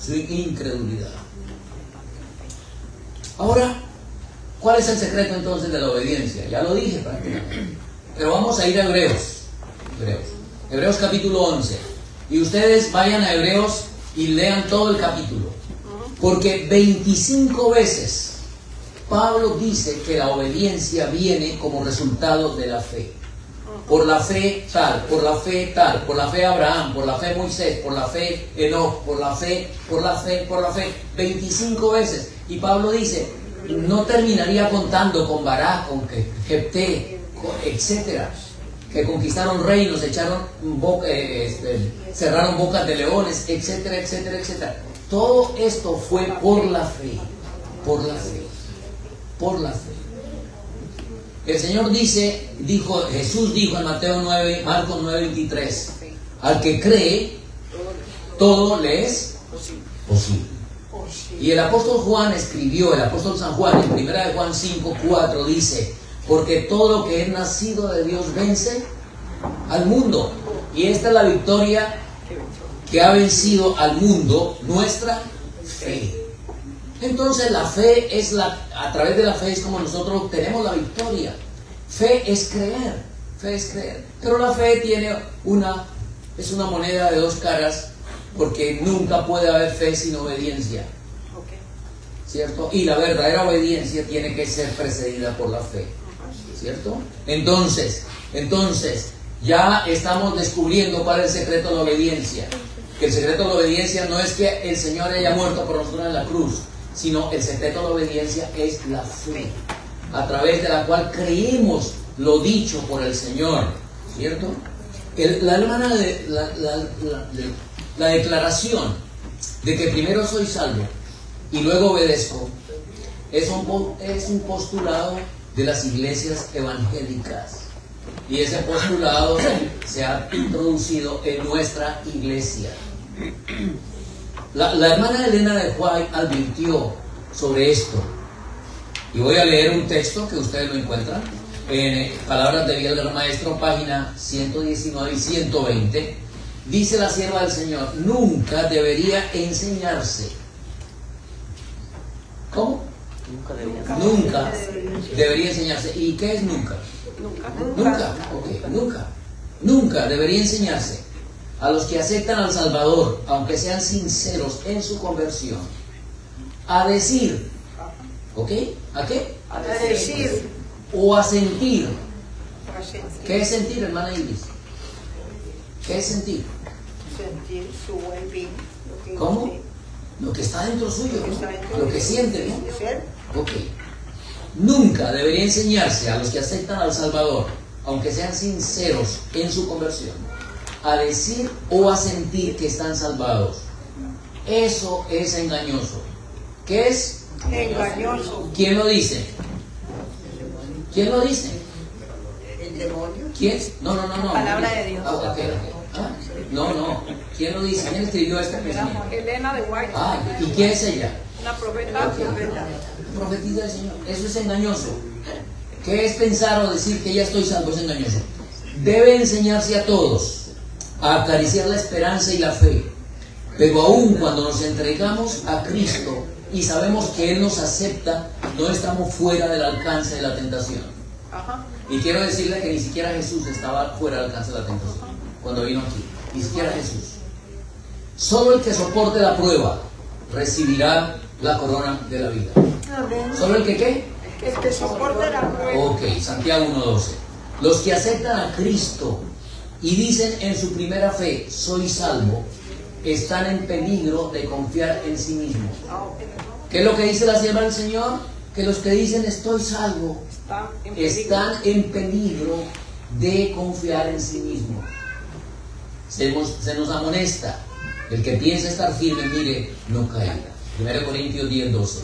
Su incredulidad. Ahora, ¿cuál es el secreto entonces de la obediencia? Ya lo dije prácticamente. Pero vamos a ir a Hebreos capítulo 11. Y ustedes vayan a Hebreos y lean todo el capítulo. Porque 25 veces Pablo dice que la obediencia viene como resultado de la fe. Por la fe tal, por la fe tal, por la fe Abraham, por la fe Moisés, por la fe Enoch, por la fe, por la fe, por la fe. 25 veces. Y Pablo dice, no terminaría contando con Barak, con Jefté, etcétera, que conquistaron reinos, cerraron bocas de leones, etcétera, etcétera, etcétera. Todo esto fue por la fe, por la fe, por la fe. El Señor Jesús dijo en Marcos 9:23, al que cree, todo le es posible. Y el apóstol Juan escribió, el apóstol San Juan, en 1 Juan 5:4 dice: porque todo lo que es nacido de Dios vence al mundo. Y esta es la victoria que ha vencido al mundo, nuestra fe. Entonces la fe a través de la fe es como nosotros obtenemos la victoria. Fe es creer, Pero la fe es una moneda de dos caras, porque nunca puede haber fe sin obediencia. ¿Cierto? Y la verdadera obediencia tiene que ser precedida por la fe. ¿Cierto? Entonces, ya estamos descubriendo cuál es el secreto de la obediencia. Que el secreto de la obediencia no es que el Señor haya muerto por nosotros en la cruz, sino el secreto de la obediencia es la fe, a través de la cual creemos lo dicho por el Señor. ¿Cierto? La declaración de que primero soy salvo y luego obedezco es un postulado de las iglesias evangélicas, y ese postulado se ha introducido en nuestra iglesia. La hermana Elena de White advirtió sobre esto, y voy a leer un texto que ustedes lo encuentran en Palabras de Vida del Maestro, página 119 y 120. Dice la sierva del Señor: nunca debería enseñarse. ¿Cómo? Nunca debería enseñarse. ¿Y qué es nunca? Nunca debería enseñarse a los que aceptan al Salvador, aunque sean sinceros en su conversión, a decir, ¿ok? ¿A qué? A decir. O a sentir. ¿Qué es sentir, hermana Iris? ¿Qué es sentir? Sentir su buen bien. ¿Cómo? Lo que está dentro suyo, ¿no? Lo que siente, ¿no? Ok. Nunca debería enseñarse a los que aceptan al Salvador, aunque sean sinceros en su conversión, a decir o a sentir que están salvados. Eso es engañoso. ¿Qué es? Engañoso. ¿Quién lo dice? ¿Quién lo dice? ¿El demonio? ¿Quién? No. Palabra de Dios. Okay. No. ¿Quién lo dice? ¿Quién escribió este pensamiento? Elena de White. ¿Y quién es ella? Una profeta. Profetiza del Señor. Eso es engañoso. ¿Qué es pensar o decir que ya estoy salvo? Es engañoso. Debe enseñarse a todos a acariciar la esperanza y la fe. Pero aún cuando nos entregamos a Cristo y sabemos que Él nos acepta, no estamos fuera del alcance de la tentación. Y quiero decirle que ni siquiera Jesús estaba fuera del alcance de la tentación cuando vino aquí. Ni siquiera Jesús. Solo el que soporte la prueba recibirá la corona de la vida. ¿Solo el que qué? El que soporte la prueba. Ok, Santiago 1:12. Los que aceptan a Cristo y dicen en su primera fe, soy salvo, están en peligro de confiar en sí mismos. ¿Qué es lo que dice la sierva del Señor? Que los que dicen estoy salvo están en peligro de confiar en sí mismos. Se nos amonesta. El que piensa estar firme, mire, no caiga. 1 Corintios 10:12.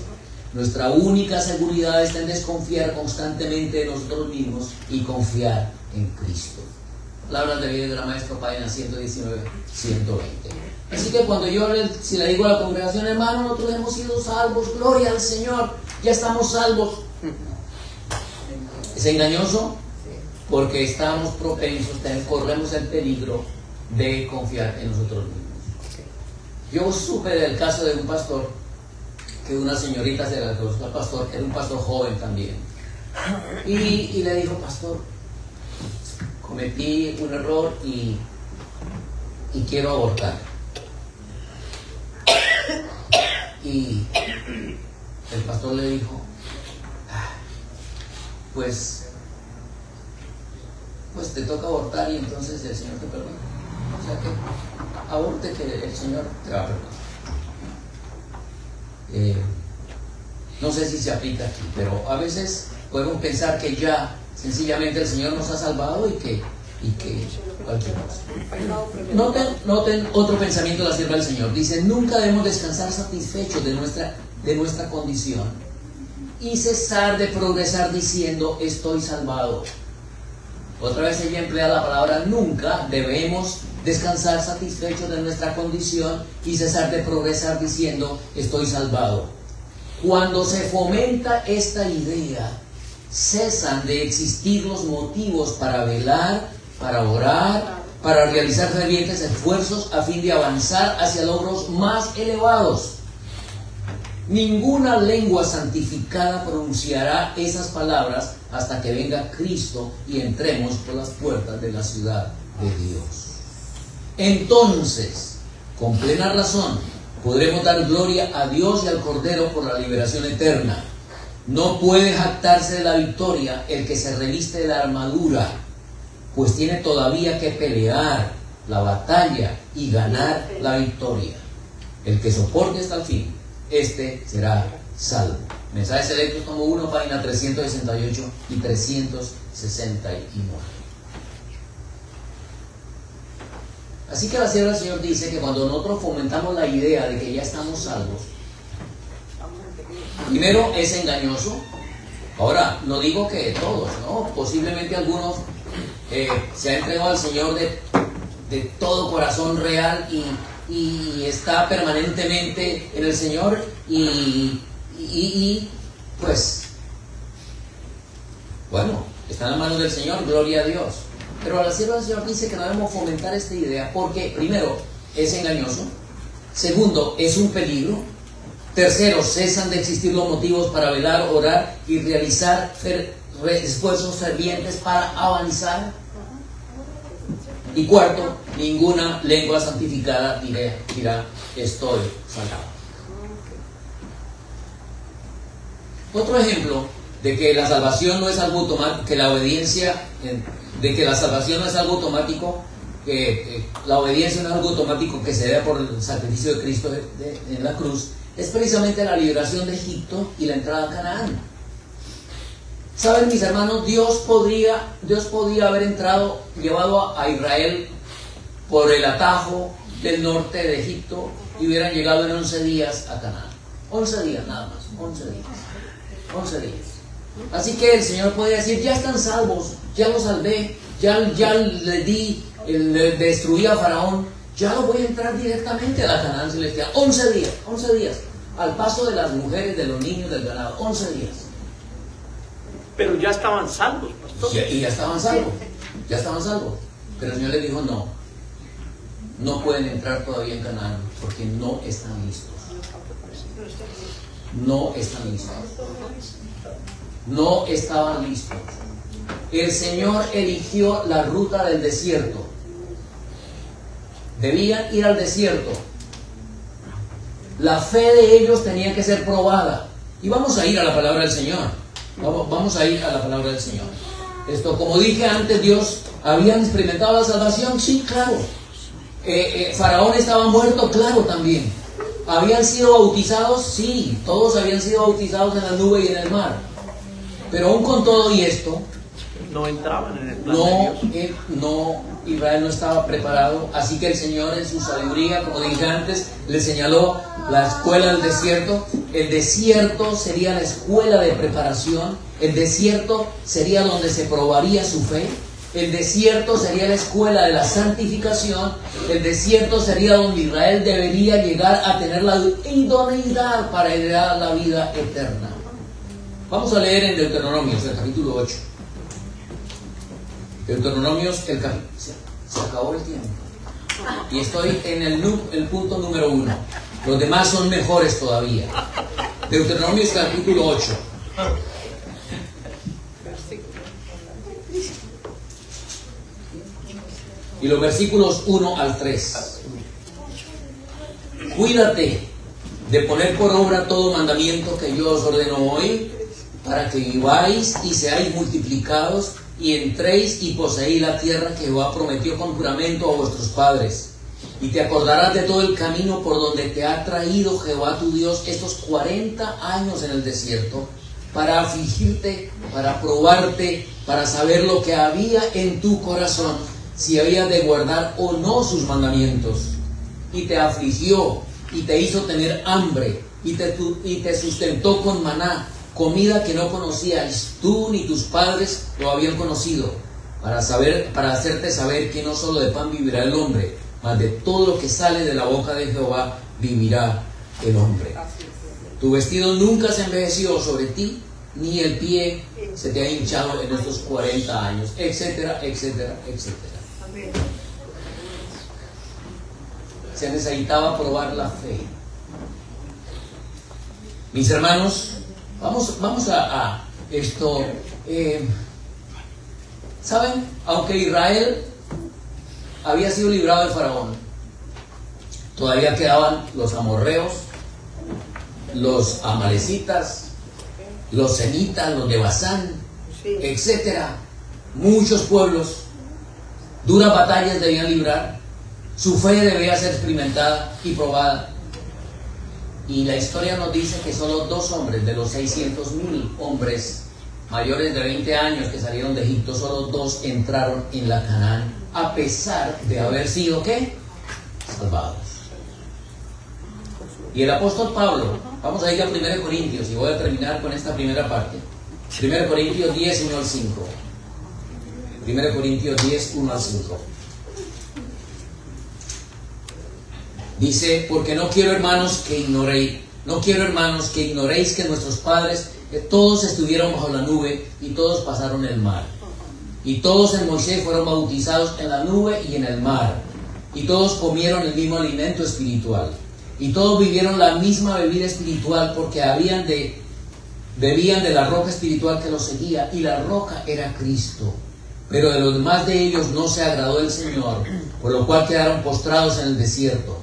Nuestra única seguridad está en desconfiar constantemente de nosotros mismos y confiar en Cristo. Palabras de vida de la maestra, página 119, 120. Así que cuando si le digo a la congregación, hermano, nosotros hemos sido salvos, gloria al Señor, ya estamos salvos. ¿Es engañoso? Porque estamos propensos, corremos el peligro de confiar en nosotros mismos. Yo supe del caso de un pastor, que una señorita se la conoció al pastor, era un pastor joven también. Y le dijo, pastor, cometí un error y quiero abortar. Y el pastor le dijo, pues te toca abortar y entonces el Señor te perdona. O sea que aborte, que el Señor te va a perdonar. No sé si se aplica aquí, pero a veces podemos pensar que ya sencillamente el Señor nos ha salvado y que cualquier cosa. Noten otro pensamiento de la sierva del Señor. Dice, nunca debemos descansar satisfechos de nuestra condición y cesar de progresar diciendo estoy salvado. Otra vez ella emplea la palabra nunca. Debemos descansar satisfechos de nuestra condición y cesar de progresar diciendo estoy salvado. Cuando se fomenta esta idea, cesan de existir los motivos para velar, para orar, para realizar fervientes esfuerzos a fin de avanzar hacia logros más elevados. Ninguna lengua santificada pronunciará esas palabras hasta que venga Cristo y entremos por las puertas de la ciudad de Dios. Entonces, con plena razón, podremos dar gloria a Dios y al Cordero por la liberación eterna. No puede jactarse de la victoria el que se reviste de la armadura, pues tiene todavía que pelear la batalla y ganar la victoria. El que soporte hasta el fin, este será salvo. Mensajes selectos como 1, página 368 y 369. Así que la sierva del Señor dice que cuando nosotros fomentamos la idea de que ya estamos salvos, primero es engañoso. Ahora, no digo que todos, ¿no? Posiblemente algunos se han entregado al Señor de todo corazón real y está permanentemente en el Señor y pues, bueno, está en las manos del Señor, gloria a Dios. Pero la sierva del Señor dice que no debemos fomentar esta idea porque, primero, es engañoso. Segundo, es un peligro. Tercero, cesan de existir los motivos para velar, orar y realizar esfuerzos fervientes para avanzar. Y cuarto, ninguna lengua santificada dirá estoy salvado. Otro ejemplo de que la salvación no es algo automático, que la obediencia, de que la salvación no es algo automático, la obediencia no es algo automático que se debe por el sacrificio de Cristo en la cruz, es precisamente la liberación de Egipto y la entrada a Canaán. Saben, mis hermanos, Dios podía haber llevado a Israel por el atajo del norte de Egipto y hubieran llegado en 11 días a Canaán. 11 días nada más, 11 días. 11 días. Así que el Señor podía decir, ya están salvos, ya los salvé, ya le destruí a Faraón, ya lo voy a entrar directamente a la Canaán celestial. 11 días, al paso de las mujeres, de los niños, del ganado, 11 días. Pero ya estaban salvos, pastor. Y ya estaban salvos. Pero el Señor les dijo, no pueden entrar todavía en Canaán, porque no están listos. No están listos. No estaban listos. El Señor eligió la ruta del desierto. Debían ir al desierto. La fe de ellos tenía que ser probada. Y vamos a ir a la palabra del Señor. Vamos a ir a la palabra del Señor. Como dije antes, Dios habían experimentado la salvación. Sí, claro. Faraón estaba muerto, claro, también. ¿Habían sido bautizados? Sí, todos habían sido bautizados en la nube y en el mar. Pero aún con todo y esto, no entraban en el plan de Dios. Israel no estaba preparado. Así que el Señor, en su sabiduría, como dije antes, le señaló la escuela del desierto. El desierto sería la escuela de preparación. El desierto sería donde se probaría su fe. El desierto sería la escuela de la santificación. El desierto sería donde Israel debería llegar a tener la idoneidad para heredar la vida eterna. Vamos a leer en Deuteronomios, el capítulo 8. Deuteronomios, se acabó el tiempo. Y estoy en el punto número 1. Los demás son mejores todavía. Deuteronomios, capítulo 8. Y los versículos 1 al 3. Cuídate de poner por obra todo mandamiento que yo os ordeno hoy, para que viváis y seáis multiplicados, y entréis y poseéis la tierra que Jehová prometió con juramento a vuestros padres. Y te acordarás de todo el camino por donde te ha traído Jehová tu Dios estos 40 años en el desierto, para afligirte, para probarte, para saber lo que había en tu corazón, si había de guardar o no sus mandamientos. Y te afligió, y te hizo tener hambre, y te sustentó con maná, comida que no conocías tú ni tus padres lo habían conocido, para hacerte saber que no solo de pan vivirá el hombre, mas de todo lo que sale de la boca de Jehová vivirá el hombre. Tu vestido nunca se envejeció sobre ti, ni el pie se te ha hinchado en estos 40 años, etcétera, etcétera, etcétera. Se necesitaba probar la fe. Mis hermanos, vamos a esto. ¿Saben? Aunque Israel había sido librado de Faraón, todavía quedaban los amorreos, los amalecitas, los semitas, los de Basán, etcétera. Muchos pueblos. Duras batallas debían librar. Su fe debía ser experimentada y probada. Y la historia nos dice que solo 2 hombres de los 600,000 hombres mayores de 20 años que salieron de Egipto, solo 2 entraron en la Canaán, a pesar de haber sido, ¿qué? Salvados. Y el apóstol Pablo, vamos a ir a 1 Corintios, y voy a terminar con esta primera parte. 1 Corintios 10, 1 al 5. 1 Corintios 10, 1 al 5. Dice, porque no quiero, hermanos, que ignoréis que nuestros padres, que todos estuvieron bajo la nube y todos pasaron el mar. Y todos en Moisés fueron bautizados en la nube y en el mar. Y todos comieron el mismo alimento espiritual. Y todos vivieron la misma bebida espiritual, porque bebían de la roca espiritual que los seguía, y la roca era Cristo. Pero de los demás de ellos no se agradó el Señor, por lo cual quedaron postrados en el desierto.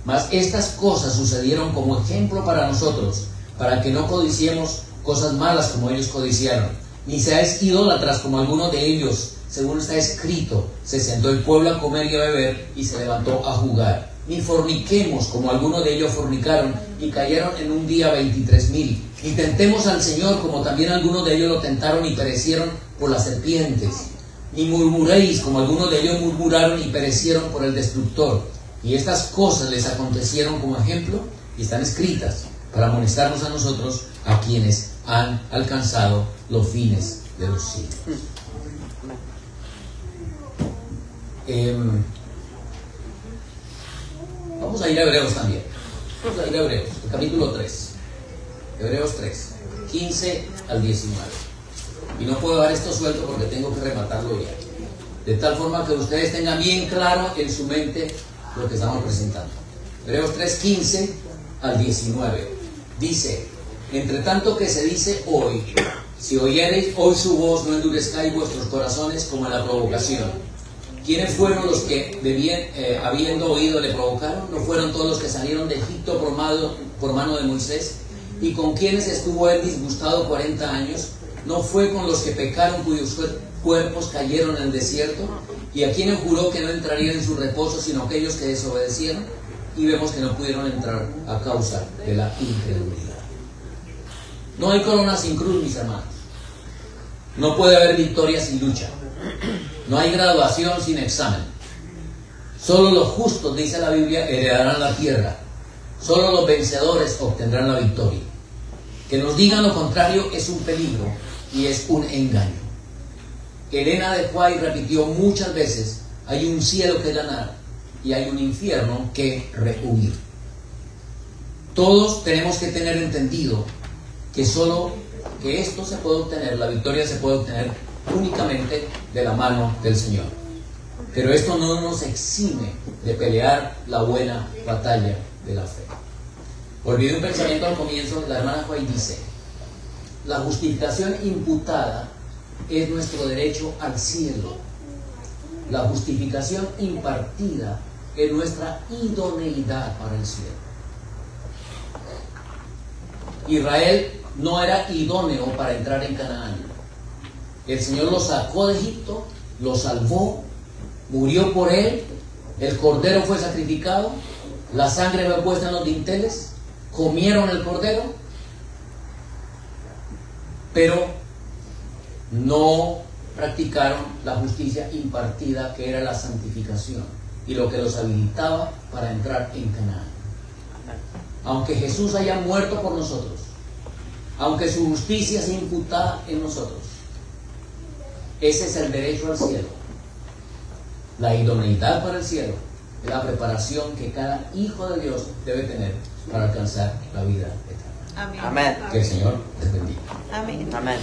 Mas estas cosas sucedieron como ejemplo para nosotros, para que no codiciemos cosas malas como ellos codiciaron, ni seáis idólatras como algunos de ellos, según está escrito, se sentó el pueblo a comer y a beber y se levantó a jugar. Ni forniquemos, como algunos de ellos fornicaron y cayeron en un día 23,000. Ni tentemos al Señor, como también algunos de ellos lo tentaron y perecieron por las serpientes. Ni murmuréis, como algunos de ellos murmuraron y perecieron por el destructor. Y estas cosas les acontecieron como ejemplo y están escritas para amonestarnos a nosotros, a quienes han alcanzado los fines de los siglos. Vamos a ir a Hebreos también. Vamos a ir a Hebreos, el capítulo 3. Hebreos 3, 15 al 19. Y no puedo dar esto suelto porque tengo que rematarlo ya. De tal forma que ustedes tengan bien claro en su mente lo que estamos presentando. Hebreos 3, 15 al 19. Dice: entre tanto que se dice hoy, si oyereis hoy su voz, no endurezcáis vuestros corazones como en la provocación. ¿Quiénes fueron los que, habiendo oído, le provocaron? ¿No fueron todos los que salieron de Egipto por mano de Moisés? ¿Y con quienes estuvo él disgustado 40 años? ¿No fue con los que pecaron, cuyos cuerpos cayeron en el desierto? ¿Y a quienes juró que no entrarían en su reposo, sino aquellos que desobedecieron? Y vemos que no pudieron entrar a causa de la incredulidad. No hay corona sin cruz, mis hermanos. No puede haber victoria sin lucha. No hay graduación sin examen. Solo los justos, dice la Biblia, heredarán la tierra. Solo los vencedores obtendrán la victoria. Que nos digan lo contrario es un peligro y es un engaño. Elena de White repitió muchas veces: hay un cielo que ganar y hay un infierno que rehuir. Todos tenemos que tener entendido que esto se puede obtener, la victoria se puede obtener únicamente de la mano del Señor. Pero esto no nos exime de pelear la buena batalla de la fe. Olvidé un pensamiento al comienzo. La hermana White dice: la justificación imputada es nuestro derecho al cielo. La justificación impartida es nuestra idoneidad para el cielo. Israel no era idóneo para entrar en Canaán. El Señor lo sacó de Egipto, lo salvó, murió por él, el cordero fue sacrificado, la sangre fue puesta en los dinteles, comieron el cordero, pero no practicaron la justicia impartida, que era la santificación y lo que los habilitaba para entrar en Canaán. Aunque Jesús haya muerto por nosotros, aunque su justicia sea imputada en nosotros, ese es el derecho al cielo. La idoneidad para el cielo es la preparación que cada hijo de Dios debe tener para alcanzar la vida eterna. Amén. Amén. Que el Señor les bendiga. Amén. Amén.